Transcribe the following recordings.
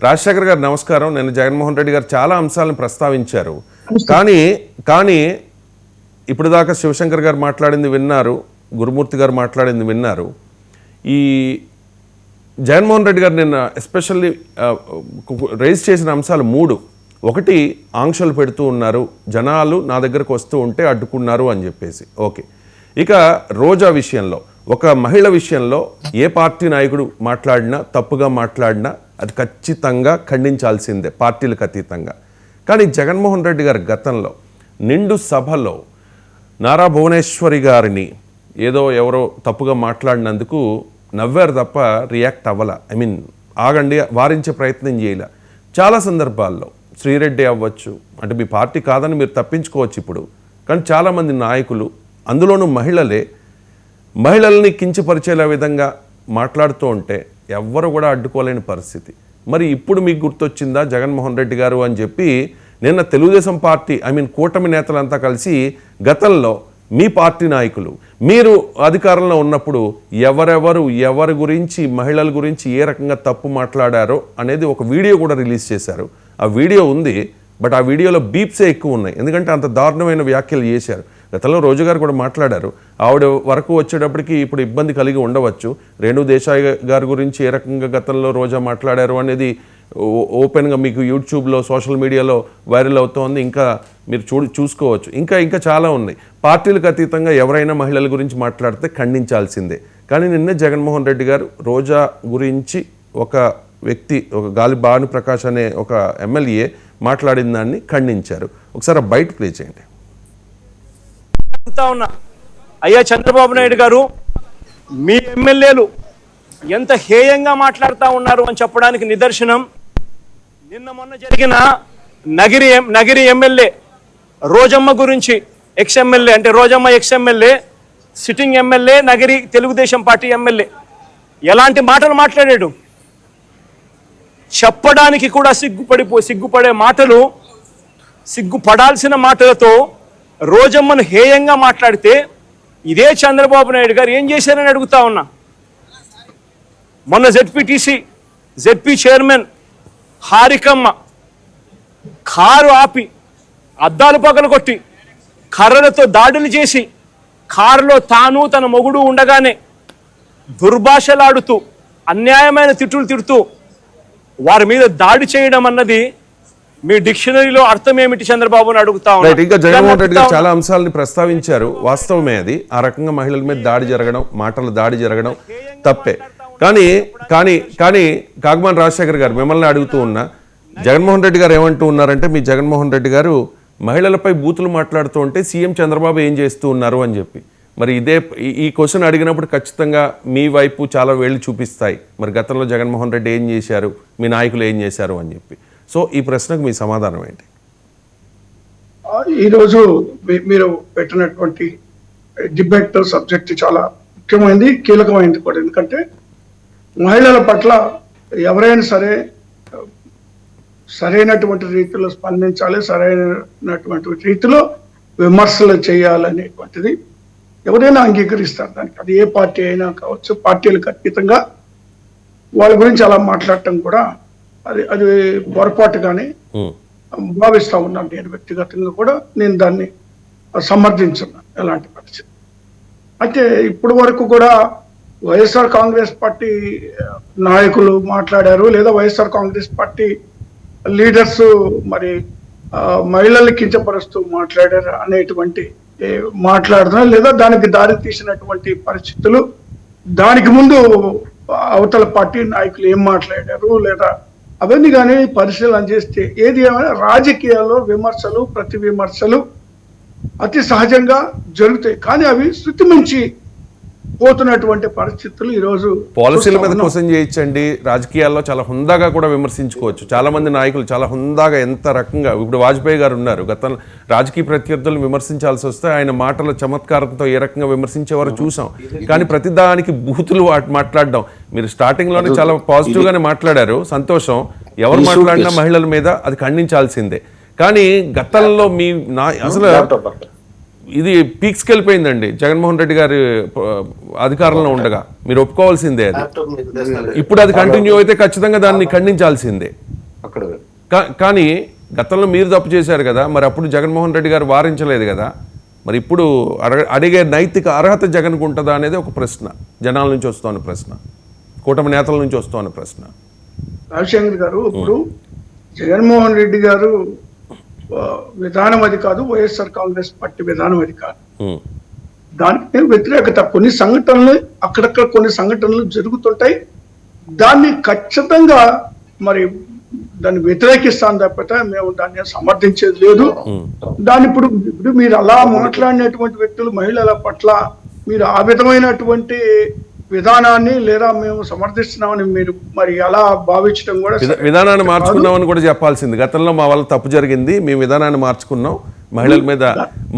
రాజశేఖర్ గారు నమస్కారం. నేను జగన్మోహన్ రెడ్డి గారు చాలా అంశాలను ప్రస్తావించారు. కానీ ఇప్పుడు దాకా శివశంకర్ గారు మాట్లాడింది విన్నారు, గురుమూర్తి గారు మాట్లాడింది విన్నారు. ఈ జగన్మోహన్ రెడ్డి గారు నిన్న ఎస్పెషల్లీ రైజ్ చేసిన అంశాలు 3. ఒకటి, ఆంక్షలు పెడుతూ ఉన్నారు, జనాలు నా దగ్గరకు వస్తూ ఉంటే అడ్డుకున్నారు అని చెప్పేసి. ఓకే. ఇక రోజా విషయంలో, ఒక మహిళ విషయంలో ఏ పార్టీ నాయకుడు మాట్లాడినా, తప్పుగా మాట్లాడినా అది ఖచ్చితంగా ఖండించాల్సిందే, పార్టీలకు అతీతంగా. కానీ జగన్మోహన్ రెడ్డి గారి గతంలో నిండు సభలో నారా భువనేశ్వరి గారిని ఏదో ఎవరో తప్పుగా మాట్లాడినందుకు నవ్వారు తప్ప రియాక్ట్ అవ్వాల. ఆగండి, వారించే ప్రయత్నం చేయాల. చాలా సందర్భాల్లో శ్రీరెడ్డి అవ్వచ్చు, అంటే మీ పార్టీ కాదని మీరు తప్పించుకోవచ్చు ఇప్పుడు, కానీ చాలామంది నాయకులు, అందులోనూ మహిళల్ని కించపరిచేలా విధంగా మాట్లాడుతూ ఉంటే ఎవ్వరు కూడా అడ్డుకోలేని పరిస్థితి. మరి ఇప్పుడు మీకు గుర్తొచ్చిందా జగన్మోహన్ రెడ్డి గారు అని చెప్పి నిన్న తెలుగుదేశం పార్టీ కూటమి నేతలంతా కలిసి గతంలో మీ పార్టీ నాయకులు మీరు అధికారంలో ఉన్నప్పుడు ఎవరి గురించి, మహిళల గురించి ఏ రకంగా తప్పు మాట్లాడారో అనేది ఒక వీడియో కూడా రిలీజ్ చేశారు. ఆ వీడియో ఉంది, బట్ ఆ వీడియోలో బీప్సే ఎక్కువ ఉన్నాయి, ఎందుకంటే అంత దారుణమైన వ్యాఖ్యలు చేశారు. గతంలో రోజు గారు కూడా మాట్లాడారు. ఆవిడ వరకు వచ్చేటప్పటికి ఇప్పుడు ఇబ్బంది కలిగి ఉండవచ్చు. రేణు దేశాయ్ గారి గురించి ఏ రకంగా గతంలో రోజా మాట్లాడారు అనేది ఓపెన్గా మీకు యూట్యూబ్లో, సోషల్ మీడియాలో వైరల్ అవుతోంది. ఇంకా మీరు చూసుకోవచ్చు. ఇంకా చాలా ఉన్నాయి. పార్టీలకు అతీతంగా ఎవరైనా మహిళల గురించి మాట్లాడితే ఖండించాల్సిందే. కానీ నిన్నే జగన్మోహన్ రెడ్డి గారు రోజా గురించి ఒక వ్యక్తి, ఒక గాలి భానుప్రకాష్ అనే ఒక ఎమ్మెల్యే మాట్లాడిన దాన్ని ఖండించారు. ఒకసారి బయట ప్లే చేయండి. అయ్యా చంద్రబాబు నాయుడు గారు, మీ ఎమ్మెల్యేలు ఎంత హేయంగా మాట్లాడుతూ ఉన్నారు అని చెప్పడానికి నిదర్శనం నిన్న మొన్న జరిగిన నగిరి ఎమ్మెల్యే రోజమ్మ గురించి, ఎక్స్ఎమ్మెల్యే, అంటే Rojamma ex MLA, sitting MLA, Nagari Telugu Desam party MLA ఎలాంటి మాటలు మాట్లాడాడు. చెప్పడానికి కూడా సిగ్గుపడే మాటలు, సిగ్గుపడాల్సిన మాటలతో రోజమ్మను హేయంగా మాట్లాడితే ఇదే చంద్రబాబు నాయుడు గారు ఏం చేశారని అడుగుతా ఉన్నా. మొన్న జెడ్పీ చైర్మన్ హారికమ్మ కారు ఆపి అద్దాలు పగలగొట్టి కర్రలతో దాడులు చేసి కారులో తాను తన మొగుడు ఉండగానే దుర్భాషలాడుతూ అన్యాయమైన తిట్టులు తిడుతూ వారి మీద దాడి చేయడం అన్నది మీ డిక్షనరీలో అర్థం ఏమిటి చంద్రబాబుని అడుగుతా ఉన్నారు. ఇంకా జగన్మోహన్ రెడ్డి గారు చాలా అంశాలని ప్రస్తావించారు. వాస్తవమే అది. ఆ రకంగా మహిళల మీద దాడి జరగడం, మాటలు దాడి జరగడం తప్పే. కానీ కాగమాని రాజశేఖర్ గారు మిమ్మల్ని అడుగుతూ ఉన్నా, జగన్మోహన్ రెడ్డి గారు ఏమంటూ ఉన్నారంటే, మీ జగన్మోహన్ రెడ్డి గారు మహిళలపై బూతులు మాట్లాడుతూ ఉంటే సీఎం చంద్రబాబు ఏం చేస్తూ ఉన్నారు అని చెప్పి. మరి ఈ క్వశ్చన్ అడిగినప్పుడు ఖచ్చితంగా మీ వైపు చాలా వేళ్ళు చూపిస్తాయి. మరి గతంలో జగన్మోహన్ రెడ్డి ఏం చేశారు, మీ నాయకులు ఏం చేశారు అని చెప్పి. సో ఈ ప్రశ్నకు మీ సమాధానం ఏంటి? ఈరోజు మీరు పెట్టినటువంటి డిబేట్ సబ్జెక్ట్ చాలా ముఖ్యమైనది, కీలకమైనది కూడా. ఎందుకంటే మహిళల పట్ల ఎవరైనా సరే సరైనటువంటి రీతిలో స్పందించాలి, సరైనటువంటి రీతిలో విమర్శలు చేయాలనేటువంటిది ఎవరైనా అంగీకరిస్తారు. దానికి అది ఏ పార్టీ అయినా కావచ్చు. పార్టీలకు అతీతంగా వాళ్ళ గురించి అలా మాట్లాడటం కూడా అది పొరపాటుగానే భావిస్తా ఉన్నాను. నేను వ్యక్తిగతంగా కూడా నేను దాన్ని సమర్థించున్నాను ఎలాంటి పరిస్థితి. అయితే ఇప్పటి వరకు కూడా వైఎస్ఆర్ కాంగ్రెస్ పార్టీ నాయకులు మాట్లాడారు, లేదా వైఎస్ఆర్ కాంగ్రెస్ పార్టీ లీడర్స్ మరి మహిళల్ని కించపరుస్తూ మాట్లాడారు అనేటువంటి మాట్లాడుతున్నారు, లేదా దానికి దారి తీసినటువంటి పరిస్థితులు, దానికి ముందు అవతల పార్టీ నాయకులు ఏం మాట్లాడారు లేదా అవన్నీ కానీ పరిశీలన చేస్తే ఏది ఏమైనా రాజకీయాల్లో విమర్శలు, ప్రతి విమర్శలు అతి సహజంగా జరుగుతాయి. కానీ అవి శృతి మించి పోతున్నటువంటి పరిస్థితులు ఈరోజు పాలసీల మీద క్వశ్చన్ చేయొచ్చండి. రాజకీయాల్లో చాలా హుందాగా కూడా విమర్శించుకోవచ్చు. చాలా మంది నాయకులు చాలా హుందాగా, ఎంత రకంగా, ఇప్పుడు వాజ్పేయి గారు ఉన్నారు, గతంలో రాజకీయ ప్రత్యర్థులను విమర్శించాల్సి వస్తే ఆయన మాటల చమత్కారంతో ఏ రకంగా విమర్శించేవారు చూసాం. కానీ ప్రతిదానికి బూతులు మాట్లాడడం, మీరు స్టార్టింగ్లోనే చాలా పాజిటివ్గానే మాట్లాడారు, సంతోషం. ఎవరు మాట్లాడినా మహిళల మీద అది ఖండించాల్సిందే. కానీ గతంలో అసలు ఇది పీక్స్కి వెళ్ళిపోయిందండి. జగన్మోహన్ రెడ్డి గారి అధికారంలో ఉండగా మీరు ఒప్పుకోవాల్సిందే. అది ఇప్పుడు అది కంటిన్యూ అయితే ఖచ్చితంగా దాన్ని ఖండించాల్సిందే. అక్కడ కానీ గతంలో మీరు తప్పు చేశారు కదా, మరి అప్పుడు జగన్మోహన్ రెడ్డి గారు వారించలేదు కదా, మరి ఇప్పుడు అడిగే నైతిక అర్హత జగన్కు ఉంటుందా అనేది ఒక ప్రశ్న, జనాల నుంచి వస్తున్న ప్రశ్న, కూటమి నేతల నుంచి వస్తున్న ప్రశ్న. రాజశేఖర్ గారు, ఇప్పుడు జగన్మోహన్ రెడ్డి గారు విధానం అది కాదు, వైఎస్ఆర్ కాంగ్రెస్ పార్టీ విధానం అది కాదు. దానికి వ్యతిరేకత కొన్ని సంఘటనలు అక్కడక్కడ కొన్ని సంఘటనలు జరుగుతుంటాయి. దాన్ని ఖచ్చితంగా మరి దాన్ని వ్యతిరేకిస్తాను తప్పితే మేము దాన్ని సమర్థించేది లేదు. దాన్ని ఇప్పుడు మీరు అలా మాట్లాడినటువంటి వ్యక్తులు మహిళల పట్ల మీరు ఆ విధమైనటువంటి విధానాన్ని లేదా మేము సమర్థిస్తున్నామని మీరు మరి ఎలా భావించడం కూడా విధానాన్ని మార్చుకున్నామని కూడా చెప్పాల్సింది. గతంలో మా వల్ల తప్పు జరిగింది, మేము విధానాన్ని మార్చుకున్నాం, మహిళల మీద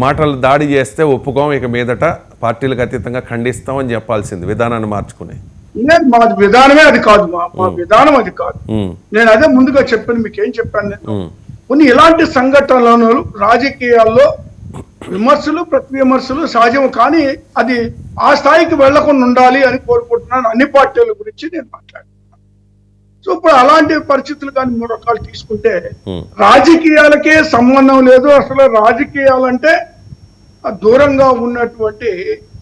మాటలు దాడి చేస్తే ఒప్పుకోం, ఇక మీదట పార్టీలకు అతీతంగా ఖండిస్తాం అని చెప్పాల్సింది, విధానాన్ని మార్చుకుని. మా విధానమే అది కాదు, మా విధానం అది కాదు. నేను అదే ముందుగా చెప్పాను, మీకు ఏం చెప్పాను, నేను కొన్ని ఇలాంటి సంఘటనలను రాజకీయాల్లో విమర్శలు ప్రతి విమర్శలు సహజం, కానీ అది ఆ స్థాయికి వెళ్లకుండా ఉండాలి అని కోరుకుంటున్నాను. అన్ని పార్టీల గురించి నేను మాట్లాడుతున్నాను. సో ఇప్పుడు అలాంటి పరిస్థితులు కానీ 3 రకాలు తీసుకుంటే రాజకీయాలకే సంబంధం లేదు. అసలు రాజకీయాలంటే దూరంగా ఉన్నటువంటి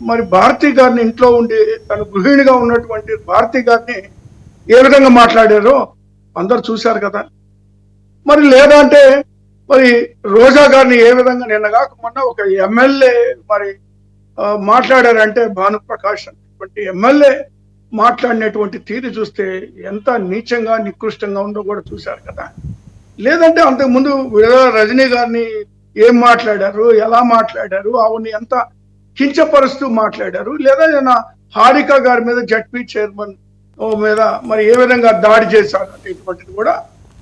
మరి భారతి గారిని ఇంట్లో ఉండి తన గృహిణిగా ఉన్నటువంటి భారతి గారిని ఏ విధంగా మాట్లాడారో అందరు చూశారు కదా. మరి లేదంటే మరి రోజా గారిని ఏ విధంగా నిన్నగా మొన్న ఒక ఎమ్మెల్యే మరి మాట్లాడారంటే భానుప్రకాష్ అనేటువంటి ఎమ్మెల్యే మాట్లాడినటువంటి తీరు చూస్తే ఎంత నీచంగా నికృష్టంగా ఉందో కూడా చూశారు కదా. లేదంటే అంతకుముందు రజనీ గారిని ఏం మాట్లాడారు, ఎలా మాట్లాడారు, ఆవిడ్ని ఎంత కించపరుస్తూ మాట్లాడారు, లేదా నేను హారిక గారి మీద జడ్పీ చైర్మన్ మీద మరి ఏ విధంగా దాడి చేశారు అనేటువంటిది కూడా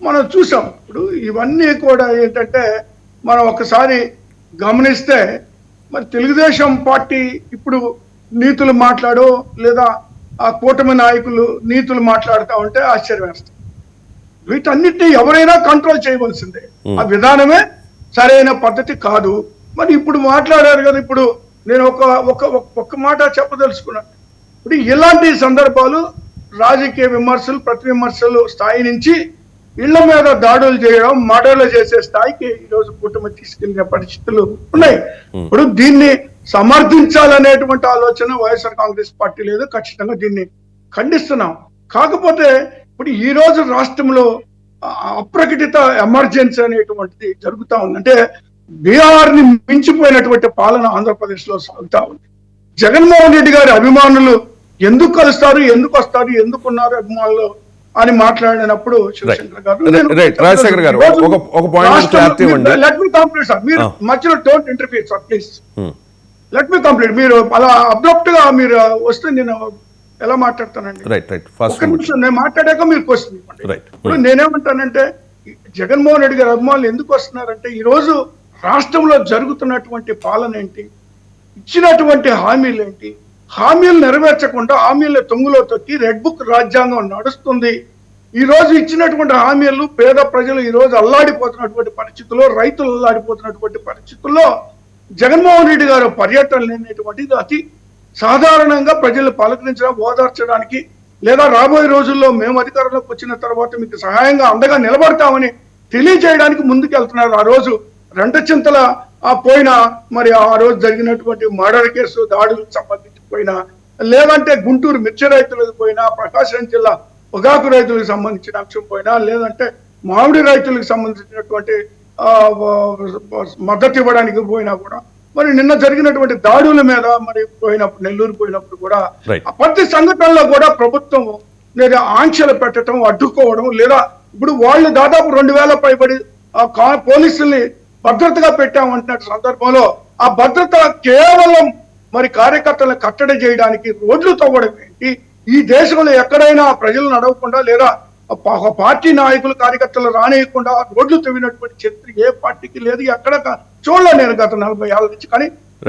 మనం చూసాం. ఇప్పుడు ఇవన్నీ కూడా ఏంటంటే మనం ఒకసారి గమనిస్తే మరి తెలుగుదేశం పార్టీ ఇప్పుడు నీతులు మాట్లాడో లేదా ఆ కూటమి నాయకులు నీతులు మాట్లాడుతూ ఉంటే ఆశ్చర్యం వేస్తాం. వీటన్నిటిని ఎవరైనా కంట్రోల్ చేయవలసిందే, ఆ విధానమే సరైన పద్ధతి కాదు. మరి ఇప్పుడు మాట్లాడారు కదా, ఇప్పుడు నేను ఒక మాట చెప్పదలుచుకున్నాను. ఇప్పుడు ఇలాంటి సందర్భాలు రాజకీయ విమర్శలు ప్రతి విమర్శలు స్థాయి నుంచి ఇళ్ల మీద దాడులు చేయడం, మర్డర్లు చేసే స్థాయికి ఈరోజు కూటమి తీసుకెళ్లిన పరిస్థితులు ఉన్నాయి. ఇప్పుడు దీన్ని సమర్థించాలనేటువంటి ఆలోచన వైఎస్ఆర్ కాంగ్రెస్ పార్టీ లేదు, ఖచ్చితంగా దీన్ని ఖండిస్తున్నాం. కాకపోతే ఇప్పుడు ఈ రోజు రాష్ట్రంలో అప్రకటిత ఎమర్జెన్సీ అనేటువంటిది జరుగుతూ ఉంది. అంటే బీహార్ ని మించిపోయినటువంటి పాలన ఆంధ్రప్రదేశ్ లో సాగుతా ఉంది. జగన్మోహన్ రెడ్డి గారి అభిమానులు ఎందుకు కలుస్తారు, ఎందుకు వస్తారు, ఎందుకున్నారు అభిమానులు అని మాట్లాడినప్పుడు శివశంకర్ గారు లెట్ మీ కంప్లీట్ సార్, మీరు మధ్యలో don't interfere sir please, let me complete. మీరు అలా అబ్రప్ట్ గా మీరు వస్తే నేను ఎలా మాట్లాడతానండి? ఒక్క నిమిషం నేను మాట్లాడాక మీరు క్వశ్చన్ ఇవ్వండి. ఇప్పుడు నేనేమంటానంటే జగన్మోహన్ రెడ్డి గారి అభిమానులు ఎందుకు వస్తున్నారంటే ఈ రోజు రాష్ట్రంలో జరుగుతున్నటువంటి పాలన ఏంటి, ఇచ్చినటువంటి హామీలు ఏంటి, హామీలు నెరవేర్చకుండా హామీల తొంగులో తొక్కి రెడ్ బుక్ రాజ్యాంగం నడుస్తుంది. ఈ రోజు ఇచ్చినటువంటి హామీలు పేద ప్రజలు ఈ రోజు అల్లాడిపోతున్నటువంటి పరిస్థితుల్లో, రైతులు అల్లాడిపోతున్నటువంటి పరిస్థితుల్లో జగన్మోహన్ రెడ్డి గారు పర్యటన లేనటువంటిది అతి సాధారణంగా ప్రజలు పలకరించడం, ఓదార్చడానికి, లేదా రాబోయే రోజుల్లో మేము అధికారంలోకి వచ్చిన తర్వాత మీకు సహాయంగా అండగా నిలబడతామని తెలియజేయడానికి ముందుకు వెళ్తున్నారు. ఆ రోజు రెంటచింతల పోయినా, మరి ఆ రోజు జరిగినటువంటి మర్డర్ కేసు దాడులకు సంబంధించి పోయినా, లేదంటే గుంటూరు మిర్చి రైతులకు పోయినా, ప్రకాశం జిల్లా పొగాకు రైతులకు సంబంధించిన అంశం పోయినా, లేదంటే మామిడి రైతులకు సంబంధించినటువంటి మద్దతు ఇవ్వడానికి పోయినా కూడా, మరి నిన్న జరిగినటువంటి దాడుల మీద మరి పోయినప్పుడు నెల్లూరు పోయినప్పుడు కూడా ప్రతి సంఘటనలో కూడా ప్రభుత్వం లేదా ఆంక్షలు పెట్టడం, అడ్డుకోవడం, లేదా ఇప్పుడు వాళ్ళు దాదాపు 2000 పైబడి పోలీసుల్ని భద్రతగా పెట్టామంటున్న సందర్భంలో ఆ భద్రత కేవలం మరి కార్యకర్తలను కట్టడి చేయడానికి రోడ్లు తవ్వడం ఏంటి? ఈ దేశంలో ఎక్కడైనా ప్రజలు నడవకుండా లేదా పార్టీ నాయకులు కార్యకర్తలు రానియకుండా రోడ్లు తవ్వినటువంటి చరిత్ర ఏ పార్టీకి లేదు, ఎక్కడ చూడలే నేను గత 40 ఏళ్ల నుంచి. కానీ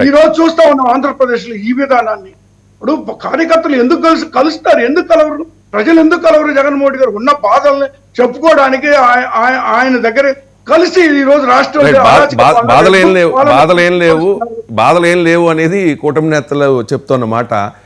ఈ రోజు చూస్తా ఉన్నాం ఆంధ్రప్రదేశ్ లో ఈ విధానాన్ని. ఇప్పుడు కార్యకర్తలు ఎందుకు కలుస్తారు, ఎందుకు కలవరు, ప్రజలు ఎందుకు కలవరు? జగన్మోహన్ గారు ఉన్న బాధల్ని చెప్పుకోవడానికి ఆయన దగ్గర కలిసి ఈ రోజు రాష్ట్రంలో బాధలేం లేవు అనేది కూటమి నేతలు చెప్తున్న మాట.